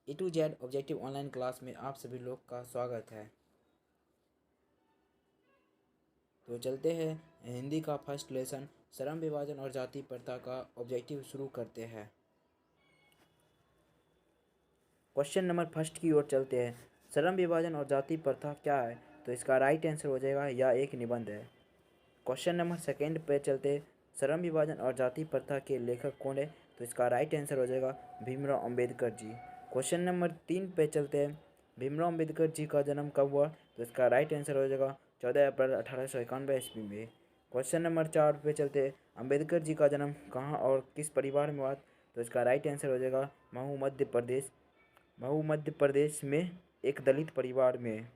A to Z objective online class में आप सभी लोग का स्वागत है। तो चलते हैं हिंदी का फर्स्ट लेसन श्रम विभाजन और जाति प्रथा का ऑब्जेक्टिव शुरू करते हैं। क्वेश्चन नंबर फर्स्ट की ओर चलते हैं। श्रम विभाजन और जाति प्रथा क्या है? तो इसका राइट आंसर हो जाएगा या एक निबंध है। क्वेश्चन नंबर सेकेंड पे चलते हैं। श्रम विभाजन और जाति प्रथा के लेखक कौन है? तो इसका राइट आंसर हो जाएगा भीमराव अंबेडकर जी। क्वेश्चन नंबर 3 पे चलते हैं। भीमराव अंबेडकर जी का जन्म कब हुआ? तो इसका राइट आंसर हो जाएगा 14 अप्रैल 1891 ईस्वी में। क्वेश्चन नंबर 4 पे चलते हैं। अंबेडकर जी का जन्म कहाँ और किस परिवार में हुआ? तो इसका राइट आंसर हो जाएगा महू मध्य प्रदेश में एक दलित परिवार में।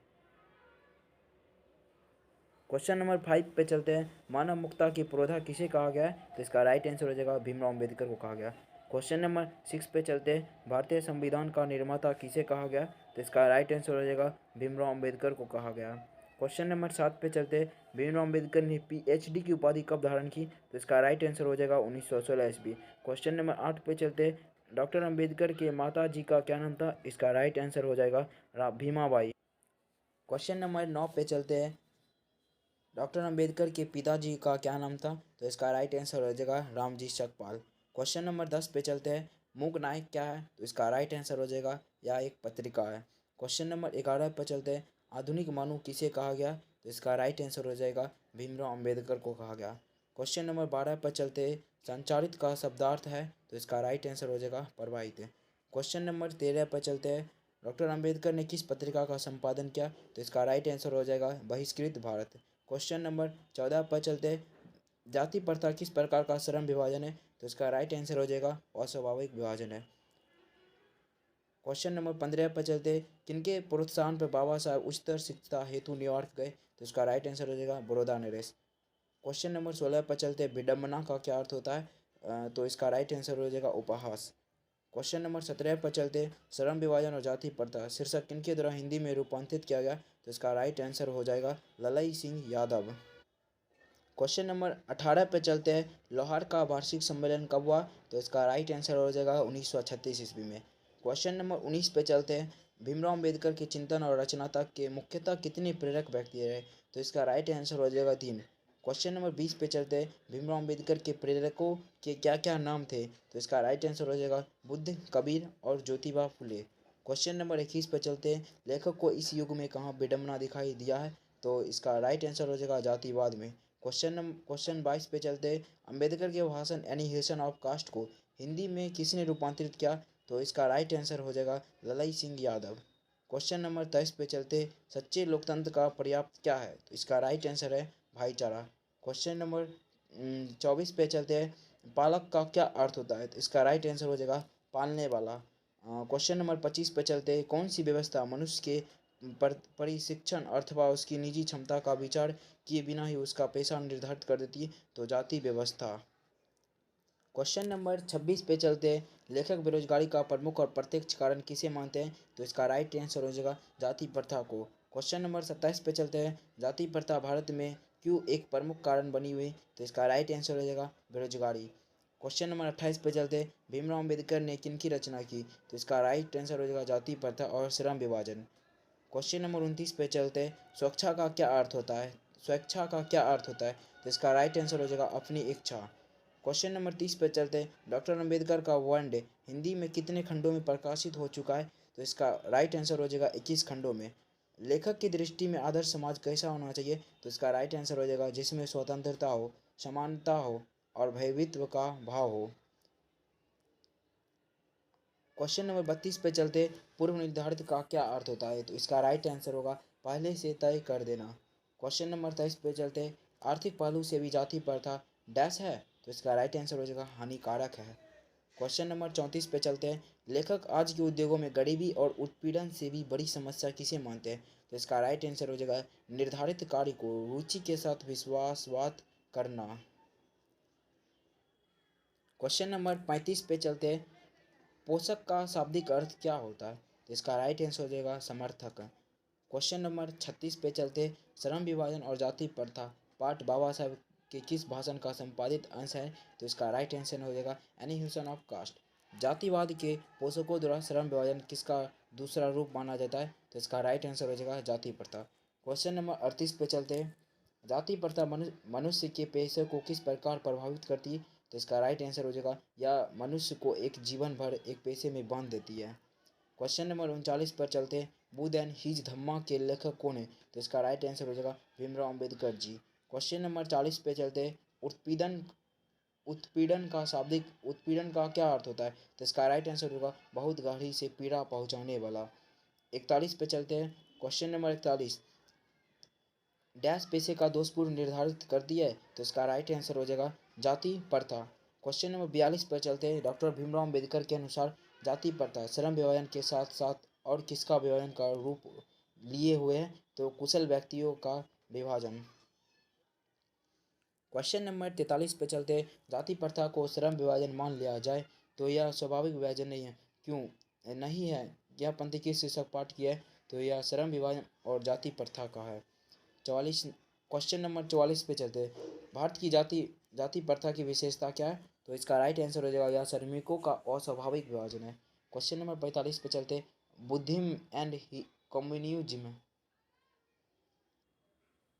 क्वेश्चन नंबर 5 पे चलते हैं। मानव मुक्ता की पुरोधा किसे कहा गया है? तो इसका राइट आंसर हो जाएगा भीमराव अंबेडकर को कहा गया। क्वेश्चन नंबर 6 पे चलते हैं। भारतीय संविधान का निर्माता किसे कहा गया? तो इसका राइट आंसर हो जाएगा भीमराव अंबेडकर को कहा गया। क्वेश्चन नंबर 7 पे चलते हैं। भीमराव अंबेडकर ने PhD की उपाधि कब धारण की? तो इसका राइट आंसर हो जाएगा 1916 ईस्वी। क्वेश्चन नंबर 8 पे चलते हैं। डॉक्टर अंबेडकर के माता जी का क्या नाम था? इसका राइट आंसर हो जाएगा भीमाबाई। क्वेश्चन नंबर 9 पे चलते हैं। डॉक्टर अंबेडकर के पिताजी का क्या नाम था? तो इसका राइट आंसर हो जाएगा रामजी सकपाल। क्वेश्चन नंबर 10 पे चलते हैं। मूक नायक क्या है? तो इसका राइट आंसर हो जाएगा यह एक पत्रिका है। क्वेश्चन नंबर 11 पे चलते हैं। आधुनिक मानव किसे कहा गया? तो इसका राइट आंसर हो जाएगा भीमराव अंबेडकर को कहा गया। क्वेश्चन नंबर 12 पर चलते हैं। संचारित का शब्दार्थ है? तो इसका राइट आंसर हो जाएगा प्रवाहित। क्वेश्चन नंबर 13 पर चलते हैं। डॉक्टर अंबेडकर ने किस पत्रिका का संपादन किया? तो इसका राइट आंसर हो जाएगा बहिष्कृत भारत। क्वेश्चन नंबर 14 पर चलते हैं। जाति प्रथा किस प्रकार का श्रम विभाजन है? तो इसका राइट आंसर हो जाएगा अस्वाभाविक विभाजन है। क्वेश्चन नंबर 15 पर चलते हैं। किनके प्रोत्साहन पर बाबा साहब उच्चतर शिक्षा हेतु न्यूयॉर्क गए? तो इसका राइट आंसर हो जाएगा बड़ौदा नरेश। क्वेश्चन नंबर 16 पर चलते हैं। विडम्बना का क्या अर्थ होता है? तो इसका राइट आंसर हो जाएगा उपहास। क्वेश्चन नंबर 17 पर चलते हैं। श्रम विभाजन और जाति प्रथा शीर्षक किनके द्वारा हिंदी में रूपांतरित किया गया? तो इसका राइट आंसर हो जाएगा ललई सिंह यादव। क्वेश्चन नंबर 18 पे चलते हैं। लोहार का वार्षिक सम्मेलन कब हुआ? तो इसका राइट आंसर हो जाएगा 1936 ईस्वी में। क्वेश्चन नंबर 19 पे चलते हैं। भीमराव अंबेडकर के चिंतन और रचना तक के मुख्यतः कितने प्रेरक व्यक्ति रहे? तो इसका राइट आंसर हो जाएगा 3। क्वेश्चन नंबर 20 पे चलते हैं। भीमराव अंबेडकर के प्रेरकों के क्या क्या नाम थे? तो इसका राइट आंसर हो जाएगा बुद्ध, कबीर और ज्योतिबा फुले। क्वेश्चन नंबर 21 पर चलते हैं। लेखक को इस युग में कहाँ विडम्बना दिखाई दिया है? तो इसका राइट आंसर हो जाएगा जातिवाद में। क्वेश्चन 22 पे चलते हैं। अंबेडकर के भाषण एनिहिलेशन ऑफ कास्ट को हिंदी में किसने रूपांतरित किया? तो इसका राइट आंसर हो जाएगा ललई सिंह यादव। क्वेश्चन नंबर 23 पे चलते। सच्चे लोकतंत्र का पर्याप्त क्या है? तो इसका राइट आंसर है भाईचारा। क्वेश्चन नंबर 24 पे चलते हैं। पालक का क्या अर्थ होता है? तो इसका राइट आंसर हो जाएगा पालने वाला। क्वेश्चन नंबर 25 पे चलते हैं। कौन सी व्यवस्था मनुष्य के प्रशिक्षण अथवा उसकी निजी क्षमता का विचार किए बिना ही उसका पेशा निर्धारित कर देती है? तो जाति व्यवस्था। क्वेश्चन नंबर 26 पे चलते हैं। लेखक बेरोजगारी का प्रमुख और प्रत्यक्ष कारण किसे मानते हैं? तो इसका राइट आंसर हो जाएगा जाति प्रथा को। क्वेश्चन नंबर 27 पे चलते हैं। जाति प्रथा भारत में क्यों एक प्रमुख कारण बनी हुई? तो इसका राइट आंसर हो जाएगा बेरोजगारी। क्वेश्चन नंबर 28 पे चलते हैं। भीमराव अंबेडकर ने किनकी रचना की? तो इसका राइट आंसर हो जाएगा जाति प्रथा और श्रम विभाजन। क्वेश्चन नंबर 29 पे चलते हैं। स्वेच्छा का क्या अर्थ होता है? स्वेच्छा का क्या अर्थ होता है? तो इसका राइट आंसर हो जाएगा अपनी इच्छा। क्वेश्चन नंबर 30 पे चलते हैं। डॉक्टर अंबेडकर का वर्ल्ड हिंदी में कितने खंडों में प्रकाशित हो चुका है? तो इसका राइट आंसर हो जाएगा 21 खंडों में। लेखक की दृष्टि में आदर्श समाज कैसा होना चाहिए? तो इसका राइट आंसर हो जाएगा जिसमें स्वतंत्रता हो, समानता हो और भयभीत्व का भाव हो। क्वेश्चन नंबर 32 पे चलते। पूर्व निर्धारित का क्या अर्थ होता है? तो इसका राइट आंसर होगा पहले से तय कर देना। क्वेश्चन नंबर 23 पे चलते। आर्थिक पहलू से भी जाति प्रथा डैश है? तो इसका राइट आंसर हो जाएगा हानिकारक है। क्वेश्चन नंबर 34 पे चलते हैं। लेखक आज के उद्योगों में गरीबी और उत्पीड़न से भी बड़ी समस्या किसे मानते हैं? तो इसका राइट आंसर हो जाएगा निर्धारित कार्य को रुचि के साथ विश्वासवाद करना। क्वेश्चन नंबर 35 पे चलते हैं। पोषक का शाब्दिक अर्थ क्या होता है? तो इसका राइट आंसर हो जाएगा समर्थक। क्वेश्चन नंबर 36 पे चलते। श्रम विभाजन और जाति प्रथा पाठ बाबा साहब के किस भाषण का संपादित अंश है? तो इसका राइट आंसर हो जाएगा एनिहिलेशन ऑफ कास्ट। जातिवाद के पोषकों द्वारा श्रम विभाजन किसका दूसरा रूप माना जाता है? तो इसका राइट आंसर हो जाएगा जाति प्रथा। क्वेश्चन नंबर 38 पे चलते हैं। जाति प्रथा मनुष्य के पेशे को किस प्रकार प्रभावित करती है? तो इसका राइट आंसर हो जाएगा या मनुष्य को एक जीवन भर एक पेशे में बांध देती है। क्वेश्चन नंबर 39 पर चलते हैं। बुद्ध एंड हिज धम्मा के लेखक कौन है? तो इसका राइट आंसर हो जाएगा भीमराव अम्बेडकर जी। क्वेश्चन नंबर 40 पे चलते हैं। उत्पीड़न उत्पीड़न का क्या अर्थ होता है? तो इसका राइट आंसर होगा बहुत गहरी से पीड़ा पहुंचाने वाला। 41 पे चलते हैं। क्वेश्चन नंबर 41, डैश पेशे का दोषपूर्ण निर्धारित कर दिया है? तो इसका राइट आंसर हो जाएगा जाति प्रथा। क्वेश्चन नंबर 42 पर चलते हैं। डॉक्टर भीमराव अम्बेडकर के अनुसार जाति प्रथा श्रम विभाजन के साथ साथ और किसका विभाजन का रूप लिए हुए है? तो कुशल व्यक्तियों का विभाजन। क्वेश्चन नंबर 43 पे चलते हैं। जाति प्रथा को श्रम विभाजन मान लिया जाए तो यह स्वाभाविक विभाजन नहीं है, क्यों नहीं है? यह पंक्ति किस शीर्षक पाठ की है? तो यह श्रम विभाजन और जाति प्रथा का है। 44 क्वेश्चन नंबर 44 पे चलते हैं। भारत की जाति प्रथा की विशेषता क्या है? तो इसका राइट आंसर हो जाएगा यह श्रमिकों का अस्वाभाविक विभाजन है। क्वेश्चन नंबर 45 पे चलते हैं। Buddhism and communism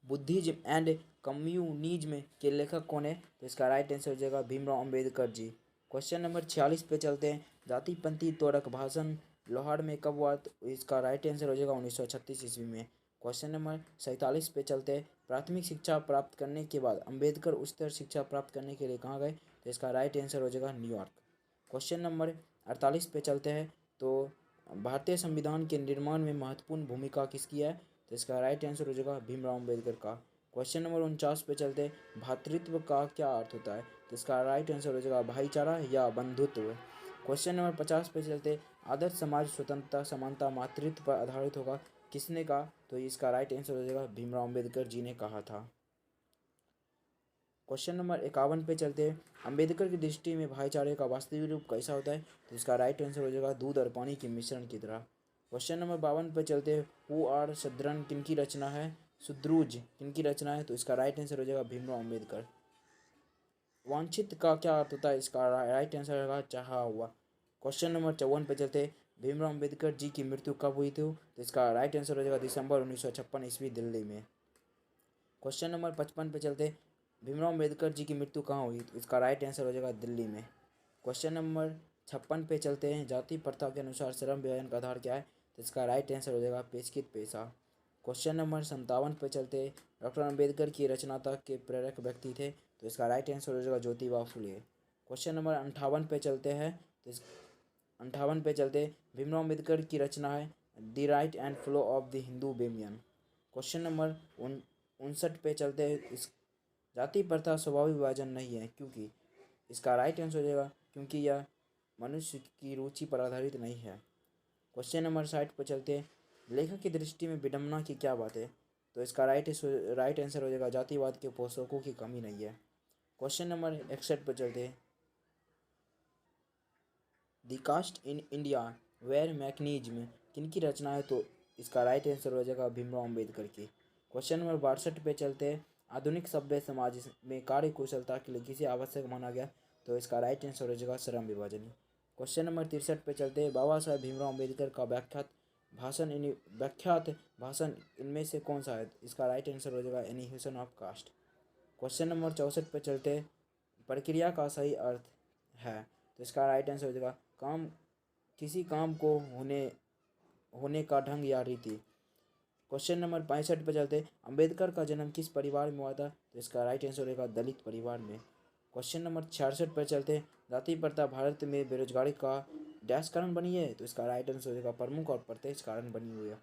Buddhism and communism के लेखक कौन है? तो इसका राइट आंसर हो जाएगा भीमराव अम्बेडकर जी। क्वेश्चन नंबर 46 पे चलते हैं। जातिपंथी त्वरक भाषण लोहार में कब हुआ? तो इसका राइट आंसर हो जाएगा 1936 ईस्वी में। क्वेश्चन नंबर 47 पे चलते हैं। प्राथमिक शिक्षा प्राप्त करने के बाद अम्बेडकर उच्चतर शिक्षा प्राप्त करने के लिए कहाँ गए? तो इसका राइट आंसर हो जाएगा न्यूयॉर्क। क्वेश्चन नंबर 48 पे चलते हैं। तो भारतीय संविधान के निर्माण में महत्वपूर्ण भूमिका किसकी है? तो इसका राइट आंसर हो जाएगा भीमराव अम्बेडकर का। क्वेश्चन नंबर 49 पे चलते हैं। भातृत्व का क्या अर्थ होता है? तो इसका राइट आंसर हो जाएगा भाईचारा या बंधुत्व। क्वेश्चन नंबर 50 पे चलते हैं। आदर्श समाज स्वतंत्रता समानता मातृत्व पर आधारित होगा, किसने कहा? तो इसका राइट आंसर हो जाएगा भीमराव अम्बेडकर जी ने कहा था। क्वेश्चन नंबर 51 पे चलते हैं। अम्बेडकर की दृष्टि में भाईचारे का वास्तविक रूप कैसा होता है? तो इसका राइट आंसर हो जाएगा दूध और पानी के मिश्रण की तरह। क्वेश्चन नंबर 52 पे चलते हैं। हु आर शद्रन किनकी रचना है? सुद्रुज किनकी रचना है? तो इसका राइट आंसर हो जाएगा भीमराव अम्बेडकर। वांछित का क्या अर्थ होता है? इसका राइट आंसर होगा चाहा हुआ। क्वेश्चन नंबर 54 पे चलते हैं। भीमराव अम्बेडकर जी की मृत्यु कब हुई थी? तो इसका राइट आंसर हो जाएगा दिसंबर 1956 ईस्वी दिल्ली में। क्वेश्चन नंबर 55 पे चलते हैं। भीमराव अम्बेडकर जी की मृत्यु कहाँ हुई? तो इसका राइट आंसर हो जाएगा दिल्ली में। क्वेश्चन नंबर 56 पे चलते हैं। जाति प्रथा के अनुसार श्रम विभाजन का आधार क्या है? तो इसका राइट आंसर हो जाएगा पेशकृत पेशा। क्वेश्चन नंबर 57 पे चलते हैं। डॉक्टर अम्बेडकर की रचनात्मक के प्रेरक व्यक्ति थे? तो इसका राइट आंसर हो जाएगा ज्योतिबा फुले। क्वेश्चन नंबर 58 पे चलते हैं। तो इस 58 पे चलते भीमराव अम्बेडकर की रचना है the rise and fall of the Hindu woman. Question number 59 पे चलते हैं। इस जाति प्रथा स्वाभाविक विभाजन नहीं है, क्योंकि इसका राइट आंसर हो जाएगा क्योंकि यह मनुष्य की रुचि पर आधारित नहीं है। क्वेश्चन नंबर 60 पर चलते हैं। लेखक की दृष्टि में विडम्बना की क्या बात है? तो इसका राइट आंसर हो जाएगा जातिवाद के पोषकों की कमी नहीं है। क्वेश्चन नंबर 61 पर चलते हैं। The caste in India their mechanism किनकी रचना है? तो इसका राइट आंसर हो जाएगा भीमराव अम्बेडकर की। क्वेश्चन नंबर 62 पे चलते हैं। आधुनिक सभ्य समाज में कार्य कुशलता के लिए किसे आवश्यक माना गया? तो इसका राइट आंसर हो जाएगा श्रम विभाजन। क्वेश्चन नंबर 63 पे चलते हैं। बाबा साहेब भीमराव अम्बेडकर का व्याख्यात भाषण इनमें से कौन सा है? इसका राइट आंसर हो जाएगा annihilation of caste. Question number 64 पे चलते हैं। प्रक्रिया का सही अर्थ है? तो इसका राइट आंसर हो जाएगा किसी काम को होने का ढंग या रीति। क्वेश्चन नंबर 65 पे चलते। अंबेडकर का जन्म किस परिवार में हुआ था? तो इसका राइट आंसर होगा दलित परिवार में। क्वेश्चन नंबर 66 पर चलते। जाति प्रथा भारत में बेरोजगारी का डैश कारण बनी है? तो इसका राइट आंसर हो जाएगा प्रमुख और प्रत्यक्ष कारण बनी हुई है।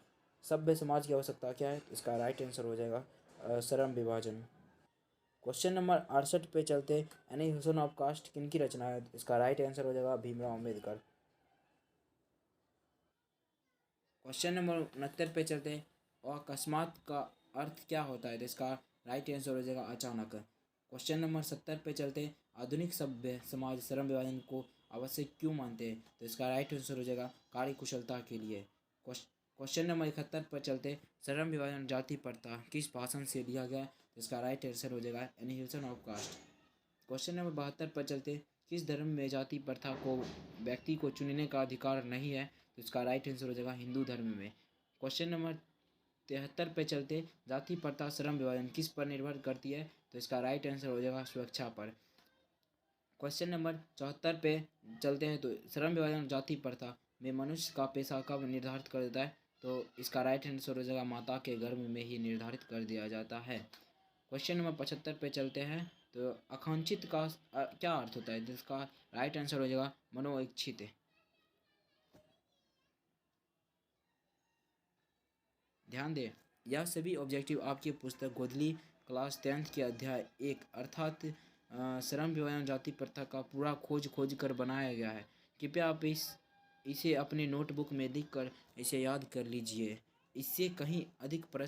सभ्य समाज की आवश्यकता क्या है? तो इसका राइट आंसर हो जाएगा श्रम विभाजन। क्वेश्चन नंबर 68 पे चलते। एनिहिलेशन ऑफ कास्ट किनकी रचना है? तो इसका राइट आंसर हो जाएगा भीमराव अम्बेडकर। क्वेश्चन नंबर 69 पे चलते हैं। और अकस्मात का अर्थ क्या होता है? तो इसका राइट आंसर हो जाएगा अचानक। क्वेश्चन नंबर 70 पे चलते हैं। आधुनिक सभ्य समाज श्रम विभाजन को आवश्यक क्यों मानते हैं? तो इसका राइट आंसर हो जाएगा कार्य कुशलता के लिए। क्वेश्चन नंबर 71 पर चलते। श्रम विभाजन जाति प्रथा किस भाषण से लिया गया? तो इसका राइट आंसर हो जाएगा annihilation of caste. Question number 72 पर चलते। किस धर्म में जाति प्रथा को व्यक्ति को चुनने का अधिकार नहीं है? तो इसका राइट आंसर हो जाएगा हिंदू धर्म में। क्वेश्चन नंबर 73 पे चलते, जाति प्रथा श्रम विभाजन किस पर निर्भर करती है? तो इसका राइट आंसर हो जाएगा सुरक्षा पर। क्वेश्चन नंबर 74 पे चलते हैं, तो श्रम विभाजन जाति प्रथा में मनुष्य का पेशा कब निर्धारित कर देता है? तो इसका राइट आंसर हो जाएगा माता के गर्भ में ही निर्धारित कर दिया जाता है। क्वेश्चन नंबर 75 पे चलते हैं, तो आकांक्षित का क्या अर्थ होता है? जिसका राइट आंसर हो जाएगा मनोइच्छित। ध्यान दें, यह सभी ऑब्जेक्टिव आपकी पुस्तक गोधली क्लास 10th के अध्याय 1 अर्थात श्रम विभाजन जाति प्रथा का पूरा खोज कर बनाया गया है। कृपया आप इसे अपने नोटबुक में लिख कर इसे याद कर लीजिए। इससे कहीं अधिक प्रश्न